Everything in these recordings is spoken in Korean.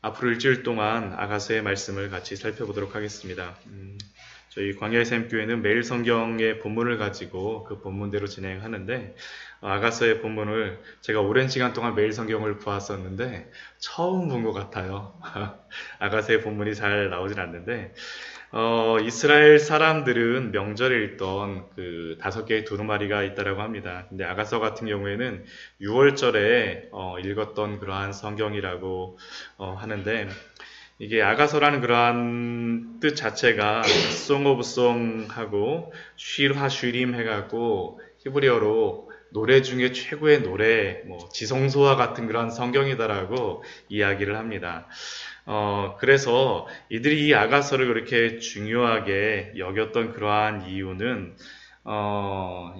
앞으로 일주일 동안 아가서의 말씀을 같이 살펴보도록 하겠습니다. 저희 광야의 샘교회는 매일 성경의 본문을 가지고 그 본문대로 진행하는데, 아가서의 본문을 제가 오랜 시간 동안 매일 성경을 보았었는데 처음 본 것 같아요. 아가서의 본문이 잘 나오진 않는데, 이스라엘 사람들은 명절에 읽던 그 5개의 두루마리가 있다라고 합니다. 근데 아가서 같은 경우에는 6월절에 읽었던 그러한 성경이라고 하는데, 이게 아가서라는 그러한 뜻 자체가 Song of Song 하고 쉴 하쉬림 해갖고 히브리어로 노래 중에 최고의 노래, 지성소와 같은 그러한 성경이다라고 이야기를 합니다. 그래서 이들이 이 아가서를 그렇게 중요하게 여겼던 그러한 이유는,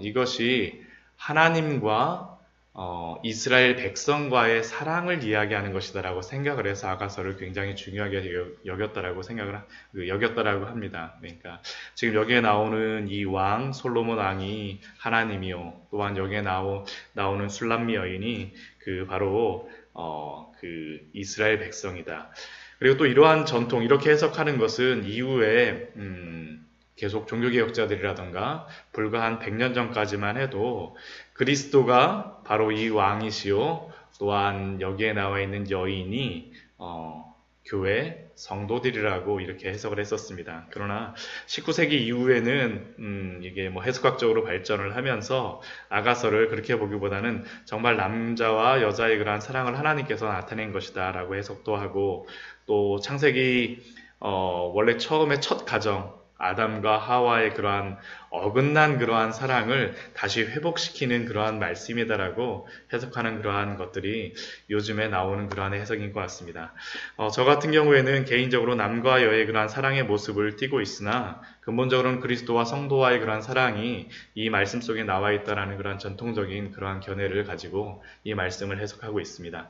이것이 하나님과 이스라엘 백성과의 사랑을 이야기하는 것이다라고 생각을 해서 아가서를 굉장히 중요하게 여겼다라고 합니다. 그러니까 지금 여기에 나오는 이 왕 솔로몬 왕이 하나님이요, 또한 여기에 나오는 술람미 여인이 바로 그 이스라엘 백성이다. 그리고 또 이러한 전통, 이렇게 해석하는 것은 이후에 계속 종교개혁자들이라던가 불과 한 100년 전까지만 해도 그리스도가 바로 이 왕이시요, 또한 여기에 나와 있는 여인이 교회 성도들이라고 이렇게 해석을 했었습니다. 그러나 19세기 이후에는 이게 해석학적으로 발전을 하면서 아가서를 그렇게 보기보다는 정말 남자와 여자의 그러한 사랑을 하나님께서 나타낸 것이다 라고 해석도 하고, 또 창세기 원래 처음에 첫 가정 아담과 하와의 그러한 어긋난 그러한 사랑을 다시 회복시키는 그러한 말씀이다라고 해석하는 그러한 것들이 요즘에 나오는 그러한 해석인 것 같습니다. 저 같은 경우에는 개인적으로 남과 여의 그러한 사랑의 모습을 띠고 있으나 근본적으로는 그리스도와 성도와의 그러한 사랑이 이 말씀 속에 나와 있다라는 그러한 전통적인 그러한 견해를 가지고 이 말씀을 해석하고 있습니다.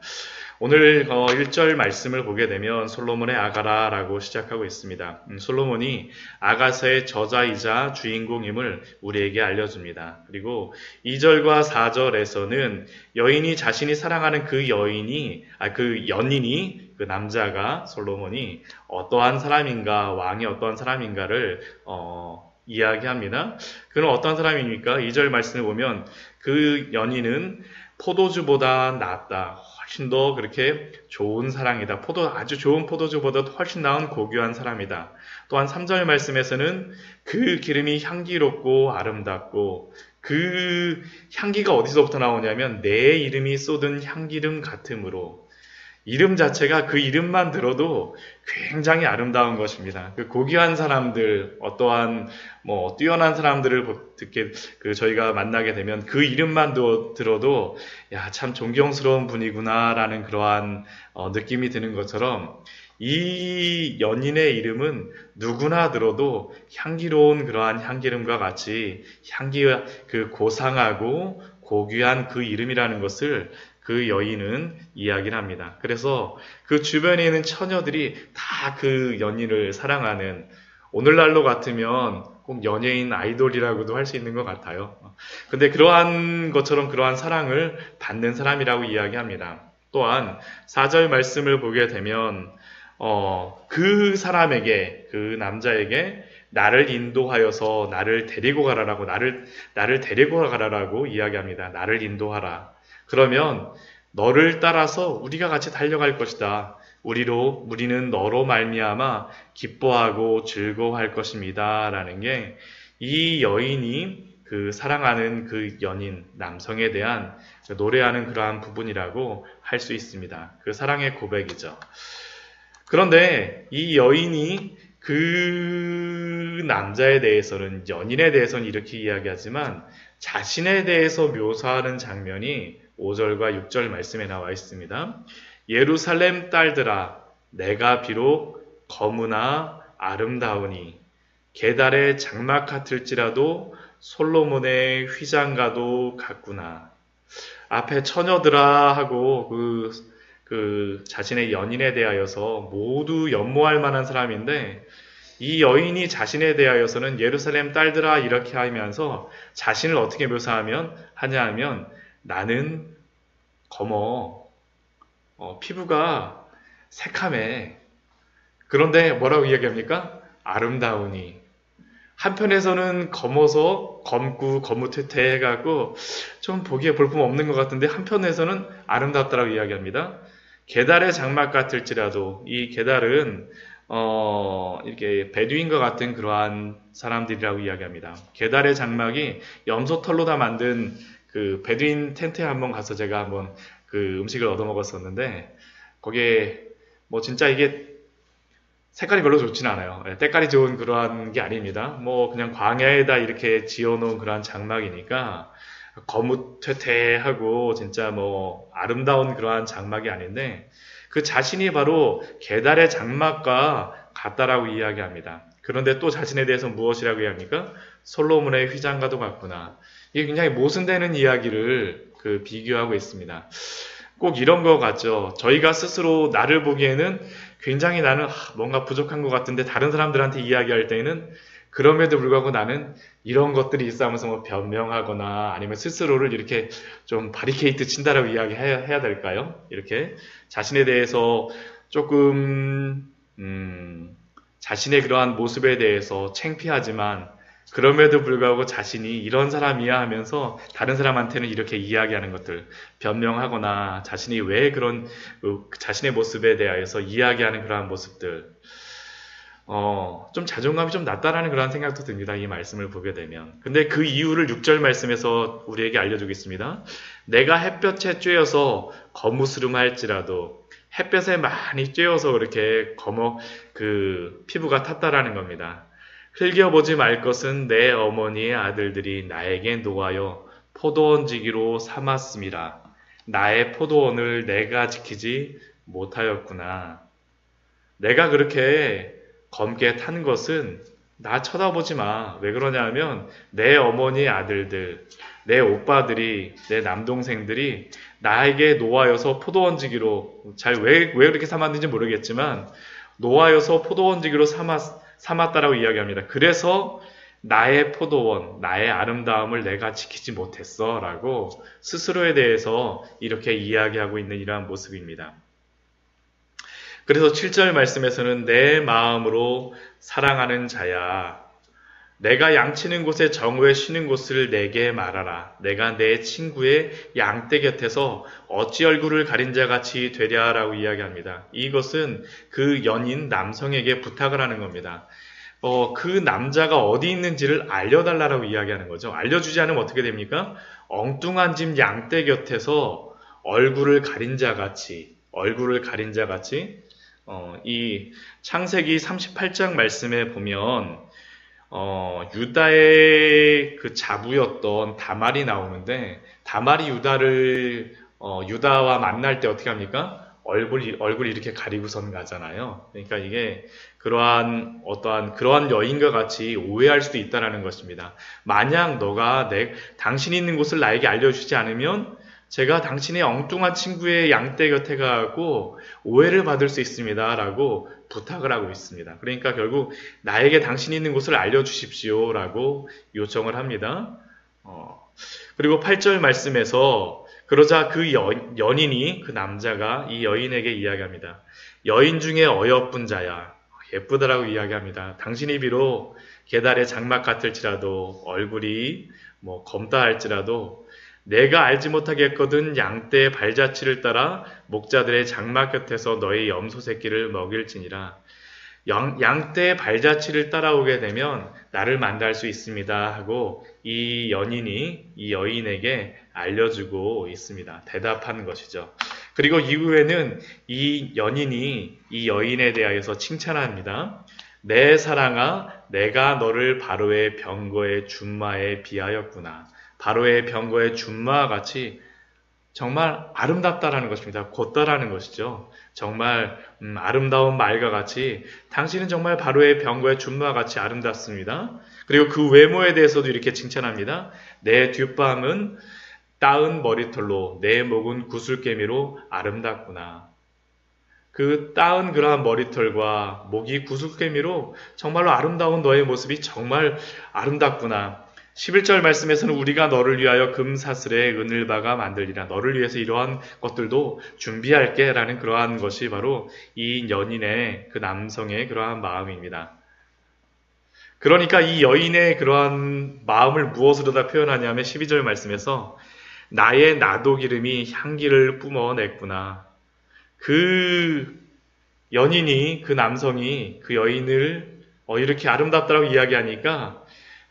오늘 1절 말씀을 보게 되면 솔로몬의 아가라라고 시작하고 있습니다. 솔로몬이 아가서의 저자이자 주인공임을 우리에게 알려줍니다. 그리고 2절과 4절에서는 여인이 자신이 사랑하는 그 연인이, 그 남자가, 솔로몬이 어떠한 사람인가, 왕이 어떠한 사람인가를 이야기합니다. 그는 어떤 사람입니까? 2절 말씀을 보면 그 연인은 포도주보다 낫다, 훨씬 더 그렇게 좋은 사랑이다, 아주 좋은 포도주보다 훨씬 나은 고귀한 사람이다. 또한 3절 말씀에서는 그 기름이 향기롭고 아름답고, 그 향기가 어디서부터 나오냐면 내 이름이 쏟은 향기름 같으므로, 이름 자체가 그 이름만 들어도 굉장히 아름다운 것입니다. 그 고귀한 사람들, 어떠한 뛰어난 사람들을 저희가 만나게 되면 그 이름만 들어도 야, 참 존경스러운 분이구나라는 그러한 느낌이 드는 것처럼, 이 연인의 이름은 누구나 들어도 향기로운 그러한 향기름과 같이 고상하고 고귀한 그 이름이라는 것을 그 여인은 이야기를 합니다. 그래서 그 주변에 있는 처녀들이 다 그 연인을 사랑하는, 오늘날로 같으면 꼭 연예인 아이돌이라고도 할 수 있는 것 같아요. 근데 그러한 것처럼 그러한 사랑을 받는 사람이라고 이야기합니다. 또한 4절 말씀을 보게 되면 그 사람에게, 그 남자에게 나를 인도하여서 나를 데리고 가라라고 이야기합니다. 나를 인도하라. 그러면 너를 따라서 우리가 같이 달려갈 것이다. 우리는 너로 말미암아 기뻐하고 즐거워할 것입니다. 라는 게 이 여인이 그 사랑하는 그 연인, 남성에 대한 노래하는 그러한 부분이라고 할 수 있습니다. 그 사랑의 고백이죠. 그런데 이 여인이 그 남자에 대해서는, 연인에 대해서는 이렇게 이야기하지만 자신에 대해서 묘사하는 장면이 5절과 6절 말씀에 나와 있습니다. 예루살렘 딸들아, 내가 비록 거무나 아름다우니 게달의 장막 같을지라도 솔로몬의 휘장과도 같구나. 앞에 처녀들아 하고 그 자신의 연인에 대하여서 모두 연모할 만한 사람인데, 이 여인이 자신에 대하여서는 예루살렘 딸들아 이렇게 하면서 자신을 어떻게 하냐 하면 나는 검어, 피부가 새카매. 그런데 뭐라고 이야기합니까? 아름다우니. 한편에서는 검어서 검고 거무퇴퇴해가고 좀 보기에 볼품 없는 것 같은데 한편에서는 아름답다라고 이야기합니다. 게달의 장막 같을지라도 이 게달은 이렇게 베두인과 같은 그러한 사람들이라고 이야기합니다. 게달의 장막이 염소털로 다 만든 그 베두인 텐트에 한번 가서 제가 한번 그 음식을 얻어 먹었었는데 거기에 뭐 진짜 이게 색깔이 별로 좋진 않아요. 때깔이 좋은 그러한 게 아닙니다. 뭐 그냥 광야에다 이렇게 지어놓은 그러한 장막이니까 거뭇퇴퇴하고 진짜 뭐 아름다운 그러한 장막이 아닌데 그 자신이 바로 게달의 장막과 같다라고 이야기합니다. 그런데 또 자신에 대해서 무엇이라고 이야기합니까? 솔로몬의 휘장과도 같구나. 이게 굉장히 모순되는 이야기를 그 비교하고 있습니다. 꼭 이런 거 같죠. 저희가 스스로 나를 보기에는 굉장히 나는 뭔가 부족한 것 같은데 다른 사람들한테 이야기할 때는 그럼에도 불구하고 나는 이런 것들이 있어 하면서 뭐 변명하거나 아니면 스스로를 이렇게 좀 바리케이트 친다라고 이야기해야 될까요? 이렇게 자신에 대해서 조금 자신의 그러한 모습에 대해서 창피하지만 그럼에도 불구하고 자신이 이런 사람이야 하면서 다른 사람한테는 이렇게 이야기하는 것들, 변명하거나 자신이 왜 그런 자신의 모습에 대하여서 이야기하는 그러한 모습들, 좀 자존감이 좀 낮다라는 그런 생각도 듭니다. 이 말씀을 보게 되면. 근데 그 이유를 6절 말씀에서 우리에게 알려주겠습니다. 내가 햇볕에 쬐어서 거무스름할지라도 햇볕에 많이 쬐어서 그렇게 그 피부가 탔다라는 겁니다. 흘겨보지 말 것은 내 어머니의 아들들이 나에게 노하여 포도원지기로 삼았음이라. 나의 포도원을 내가 지키지 못하였구나. 내가 그렇게 검게 탄 것은 나 쳐다보지 마. 왜 그러냐면 내 어머니의 아들들, 내 오빠들이, 내 남동생들이 나에게 노하여서 포도원지기로 왜 그렇게 삼았는지 모르겠지만 노하여서 포도원지기로 삼았다라고 이야기합니다. 그래서 나의 포도원, 나의 아름다움을 내가 지키지 못했어 라고 스스로에 대해서 이렇게 이야기하고 있는 이러한 모습입니다. 그래서 7절 말씀에서는 내 마음으로 사랑하는 자야, 내가 양치는 곳에 정오에 쉬는 곳을 내게 말하라. 내가 내 친구의 양떼 곁에서 어찌 얼굴을 가린 자 같이 되랴라고 이야기합니다. 이것은 그 연인 남성에게 부탁을 하는 겁니다. 그 남자가 어디 있는지를 알려달라고 이야기하는 거죠. 알려주지 않으면 어떻게 됩니까? 엉뚱한 집 양떼 곁에서 얼굴을 가린 자 같이, 이 창세기 38장 말씀에 보면 유다의 그 자부였던 다말이 나오는데 다말이 유다와 만날 때 어떻게 합니까? 얼굴 이렇게 가리고선 가잖아요. 그러니까 이게 그러한 여인과 같이 오해할 수도 있다는 것입니다. 만약 너가 당신이 있는 곳을 나에게 알려주지 않으면 제가 당신의 엉뚱한 친구의 양떼 곁에 가고 오해를 받을 수 있습니다. 라고 부탁을 하고 있습니다. 그러니까 결국 나에게 당신이 있는 곳을 알려주십시오. 라고 요청을 합니다. 그리고 8절 말씀에서 그러자 그 연인이, 그 남자가 이 여인에게 이야기합니다. 여인 중에 어여쁜 자야. 예쁘다라고 이야기합니다. 당신이 비록 게달의 장막 같을지라도 얼굴이 검다 할지라도 내가 알지 못하겠거든 양떼의 발자취를 따라 목자들의 장막 곁에서 너의 염소 새끼를 먹일지니라. 양떼의 발자취를 따라오게 되면 나를 만날 수 있습니다 하고 이 연인이 이 여인에게 알려주고 있습니다. 대답하는 것이죠. 그리고 이후에는 이 연인이 이 여인에 대하여서 칭찬합니다. 내 사랑아, 내가 너를 바로의 병거의 준마에 비하였구나. 바로의 병거의 준마와 같이 정말 아름답다라는 것입니다. 곧다라는 것이죠. 정말 아름다운 말과 같이 당신은 정말 바로의 병거의 준마와 같이 아름답습니다. 그리고 그 외모에 대해서도 이렇게 칭찬합니다. 내 뒷밤은 따은 머리털로 내 목은 구슬개미로 아름답구나. 그 따은 그러한 머리털과 목이 구슬개미로 정말로 아름다운 너의 모습이 정말 아름답구나. 11절 말씀에서는 우리가 너를 위하여 금사슬에 은을바가 만들리라. 너를 위해서 이러한 것들도 준비할게 라는 그러한 것이 바로 이 연인의 그 남성의 그러한 마음입니다. 그러니까 이 여인의 그러한 마음을 무엇으로 다 표현하냐면 12절 말씀에서 나의 나도 기름이 향기를 뿜어냈구나. 그 연인이, 그 남성이 그 여인을 이렇게 아름답다고 이야기하니까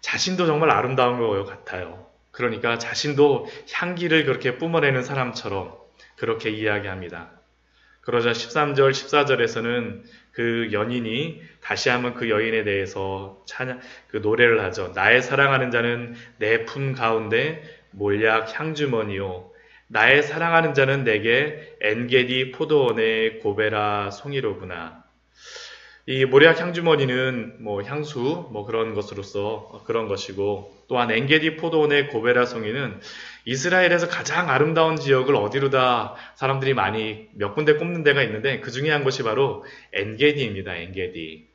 자신도 정말 아름다운 것 같아요. 그러니까 자신도 향기를 그렇게 뿜어내는 사람처럼 그렇게 이야기합니다. 그러자 13절, 14절에서는 그 연인이 다시 한번 그 여인에 대해서 그 노래를 하죠. 나의 사랑하는 자는 내 품 가운데 몰약 향주머니요. 나의 사랑하는 자는 내게 엔게디 포도원의 고베라 송이로구나. 이 모략 향주머니는 향수 그런 것으로서 그런 것이고, 또한 엔게디 포도원의 고베라 송이는 이스라엘에서 가장 아름다운 지역을 어디로 다 사람들이 많이 몇 군데 꼽는 데가 있는데 그 중에 한 곳이 바로 엔게디입니다. 엔게디.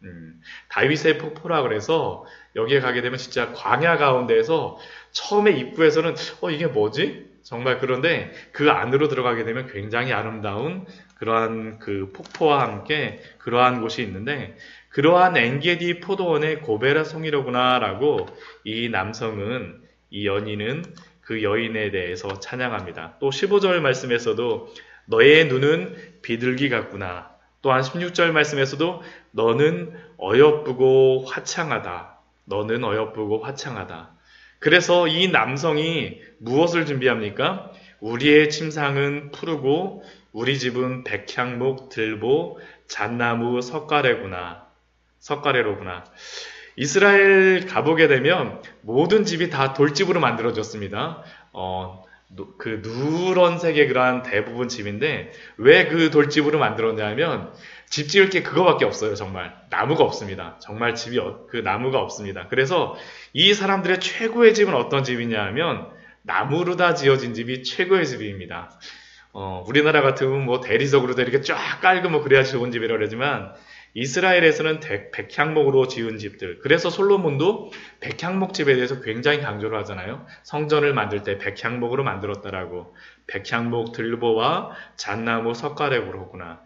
다윗의 폭포라 그래서 여기에 가게 되면 진짜 광야 가운데에서 처음에 입구에서는 이게 뭐지? 정말 그런데 그 안으로 들어가게 되면 굉장히 아름다운 그러한 그 폭포와 함께 그러한 곳이 있는데, 그러한 엔게디 포도원의 고베라 송이로구나 라고 이 남성은, 이 연인은 그 여인에 대해서 찬양합니다. 또 15절 말씀에서도 너의 눈은 비둘기 같구나. 또한 16절 말씀에서도 너는 어여쁘고 화창하다. 너는 어여쁘고 화창하다. 그래서 이 남성이 무엇을 준비합니까? 우리의 침상은 푸르고 우리 집은 백향목, 들보, 잣나무, 석가래로구나. 이스라엘 가보게 되면 모든 집이 다 돌집으로 만들어졌습니다. 그 누런색의 그러한 대부분 집인데 왜 그 돌집으로 만들었냐면 집 지을 게 그거밖에 없어요. 정말 나무가 없습니다. 정말 집이 그 나무가 없습니다. 그래서 이 사람들의 최고의 집은 어떤 집이냐 하면 나무로 다 지어진 집이 최고의 집입니다. 우리나라 같으면 대리석으로도 이렇게 쫙 깔고 그래야 좋은 집이라고 그러지만 이스라엘에서는 백향목으로 지은 집들. 그래서 솔로몬도 백향목 집에 대해서 굉장히 강조를 하잖아요. 성전을 만들 때 백향목으로 만들었다라고. 백향목, 들보와 잣나무, 석가래로구나.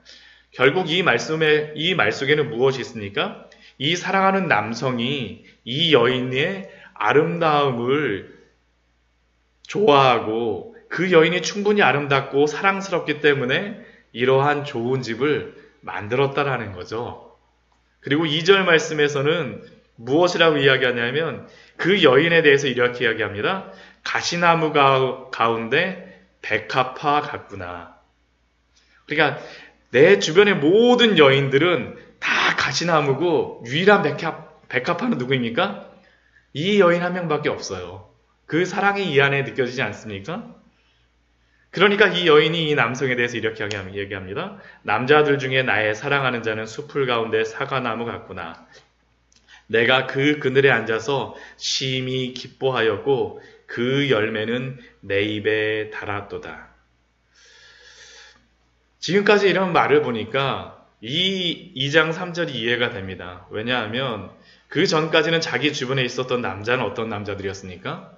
결국 이 말 속에는 무엇이 있습니까? 이 사랑하는 남성이 이 여인의 아름다움을 좋아하고 그 여인이 충분히 아름답고 사랑스럽기 때문에 이러한 좋은 집을 만들었다라는 거죠. 그리고 2절 말씀에서는 무엇이라고 이야기하냐면 그 여인에 대해서 이렇게 이야기합니다. 가시나무 가운데 백합화 같구나. 그러니까 내 주변의 모든 여인들은 다 가시나무고 유일한 백합화는 누구입니까? 이 여인 한 명밖에 없어요. 그 사랑이 이 안에 느껴지지 않습니까? 그러니까 이 여인이 이 남성에 대해서 이렇게 얘기합니다. 남자들 중에 나의 사랑하는 자는 숲풀 가운데 사과나무 같구나. 내가 그 그늘에 앉아서 심히 기뻐하였고 그 열매는 내 입에 달았도다. 지금까지 이런 말을 보니까 이 2장 3절이 이해가 됩니다. 왜냐하면 그 전까지는 자기 주변에 있었던 남자는 어떤 남자들이었습니까?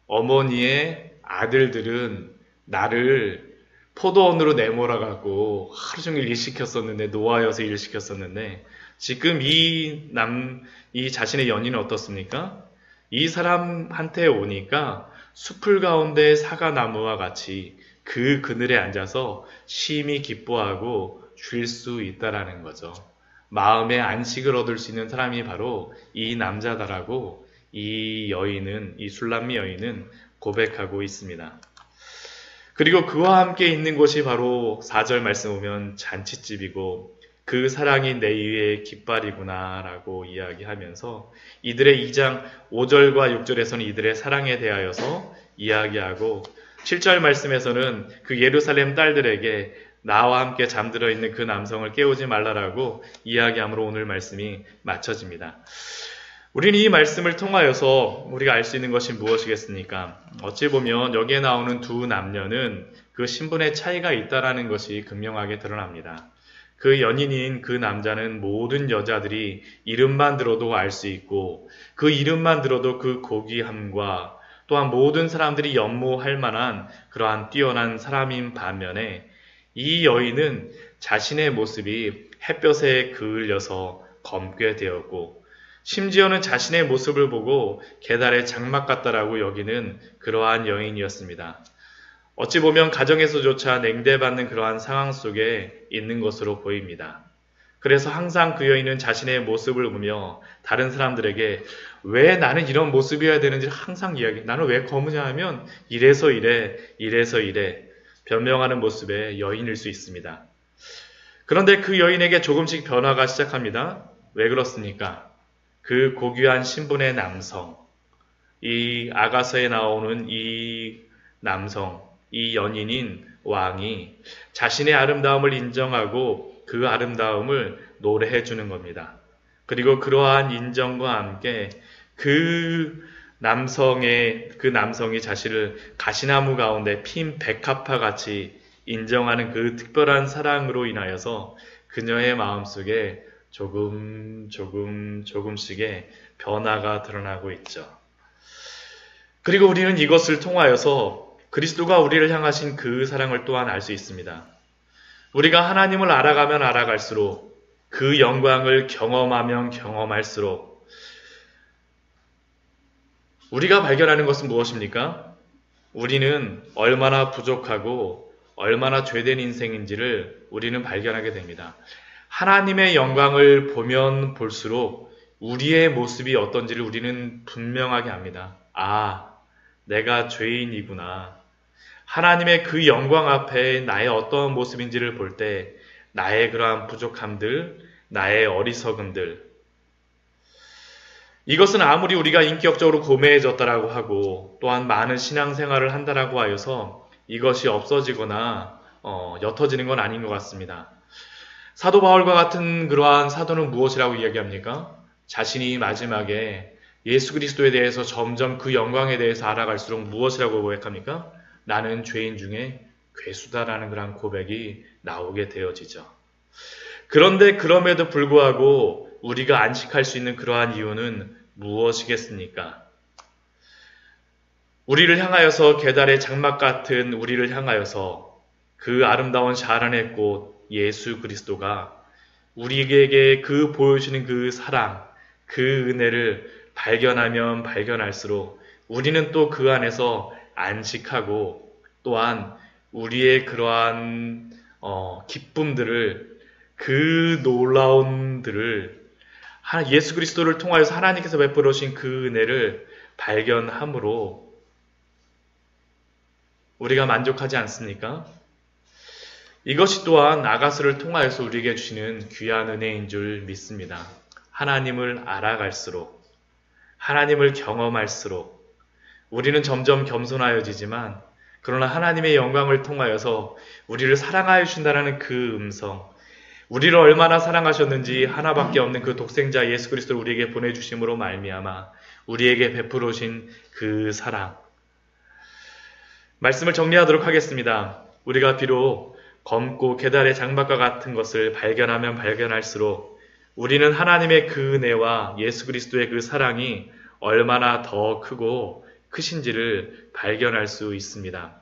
어머니의 아들들은 나를 포도원으로 내몰아갖고 하루 종일 일 시켰었는데, 노아여서 일 시켰었는데, 지금 이 자신의 연인은 어떻습니까? 이 사람한테 오니까 숲풀 가운데 사과나무와 같이 그 그늘에 앉아서 심히 기뻐하고 쉴 수 있다라는 거죠. 마음의 안식을 얻을 수 있는 사람이 바로 이 남자다라고 이 술람미 여인은 고백하고 있습니다. 그리고 그와 함께 있는 곳이 바로 4절 말씀 보면 잔치집이고 그 사랑이 내 위의 깃발이구나 라고 이야기하면서 이들의 2장 5절과 6절에서는 이들의 사랑에 대하여서 이야기하고 7절 말씀에서는 그 예루살렘 딸들에게 나와 함께 잠들어 있는 그 남성을 깨우지 말라라고 이야기함으로 오늘 말씀이 마쳐집니다. 우리는 이 말씀을 통하여서 우리가 알 수 있는 것이 무엇이겠습니까? 어찌 보면 여기에 나오는 두 남녀는 그 신분의 차이가 있다라는 것이 극명하게 드러납니다. 그 연인인 그 남자는 모든 여자들이 이름만 들어도 알 수 있고 그 이름만 들어도 그 고귀함과 또한 모든 사람들이 연모할 만한 그러한 뛰어난 사람인 반면에 이 여인은 자신의 모습이 햇볕에 그을려서 검게 되었고 심지어는 자신의 모습을 보고 계달의 장막 같다라고 여기는 그러한 여인이었습니다. 어찌 보면 가정에서조차 냉대받는 그러한 상황 속에 있는 것으로 보입니다. 그래서 항상 그 여인은 자신의 모습을 보며 다른 사람들에게 왜 나는 이런 모습이어야 되는지 항상 나는 왜 검으냐 하면 이래서 이래, 이래서 이래 변명하는 모습의 여인일 수 있습니다. 그런데 그 여인에게 조금씩 변화가 시작합니다. 왜 그렇습니까? 그 고귀한 신분의 남성, 이 아가서에 나오는 이 남성, 이 연인인 왕이 자신의 아름다움을 인정하고 그 아름다움을 노래해 주는 겁니다. 그리고 그러한 인정과 함께 그 남성이 자신을 가시나무 가운데 핀 백합화 같이 인정하는 그 특별한 사랑으로 인하여서 그녀의 마음속에 조금씩의 변화가 드러나고 있죠. 그리고 우리는 이것을 통하여서 그리스도가 우리를 향하신 그 사랑을 또한 알 수 있습니다. 우리가 하나님을 알아가면 알아갈수록 그 영광을 경험하면 경험할수록 우리가 발견하는 것은 무엇입니까? 우리는 얼마나 부족하고 얼마나 죄된 인생인지를 우리는 발견하게 됩니다. 하나님의 영광을 보면 볼수록 우리의 모습이 어떤지를 우리는 분명하게 압니다. 아, 내가 죄인이구나. 하나님의 그 영광 앞에 나의 어떤 모습인지를 볼 때 나의 그러한 부족함들, 나의 어리석음들, 이것은 아무리 우리가 인격적으로 고매해졌다라고 하고 또한 많은 신앙생활을 한다라고 하여서 이것이 없어지거나 옅어지는 건 아닌 것 같습니다. 사도 바울과 같은 그러한 사도는 무엇이라고 이야기합니까? 자신이 마지막에 예수 그리스도에 대해서 점점 그 영광에 대해서 알아갈수록 무엇이라고 고백합니까? 나는 죄인 중에 괴수다라는 그런 고백이 나오게 되어지죠. 그런데 그럼에도 불구하고 우리가 안식할 수 있는 그러한 이유는 무엇이겠습니까? 우리를 향하여서 계달의 장막 같은 우리를 향하여서 그 아름다운 샤란의 꽃 예수 그리스도가 우리에게 그 보여주는 그 사랑, 그 은혜를 발견하면 발견할수록 우리는 또 그 안에서 안식하고 또한 우리의 그러한 기쁨들을 그 놀라움들을 예수 그리스도를 통하여서 하나님께서 베풀어 주신 그 은혜를 발견함으로 우리가 만족하지 않습니까? 이것이 또한 아가스를 통하여서 우리에게 주시는 귀한 은혜인 줄 믿습니다. 하나님을 알아갈수록 하나님을 경험할수록 우리는 점점 겸손하여지지만 그러나 하나님의 영광을 통하여서 우리를 사랑하여 주신다는 그 음성, 우리를 얼마나 사랑하셨는지 하나밖에 없는 그 독생자 예수 그리스도를 우리에게 보내주심으로 말미암아 우리에게 베풀어 주신 그 사랑. 말씀을 정리하도록 하겠습니다. 우리가 비록 검고 계달의 장막과 같은 것을 발견하면 발견할수록 우리는 하나님의 그 은혜와 예수 그리스도의 그 사랑이 얼마나 더 크고 크신지를 발견할 수 있습니다.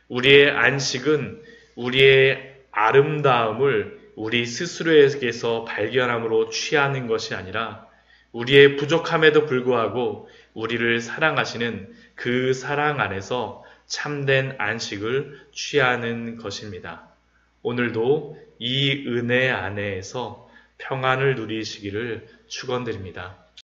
우리의 안식은 우리의 아름다움을 우리 스스로에게서 발견함으로 취하는 것이 아니라 우리의 부족함에도 불구하고 우리를 사랑하시는 그 사랑 안에서 참된 안식을 취하는 것입니다. 오늘도 이 은혜 안에서 평안을 누리시기를 축원드립니다.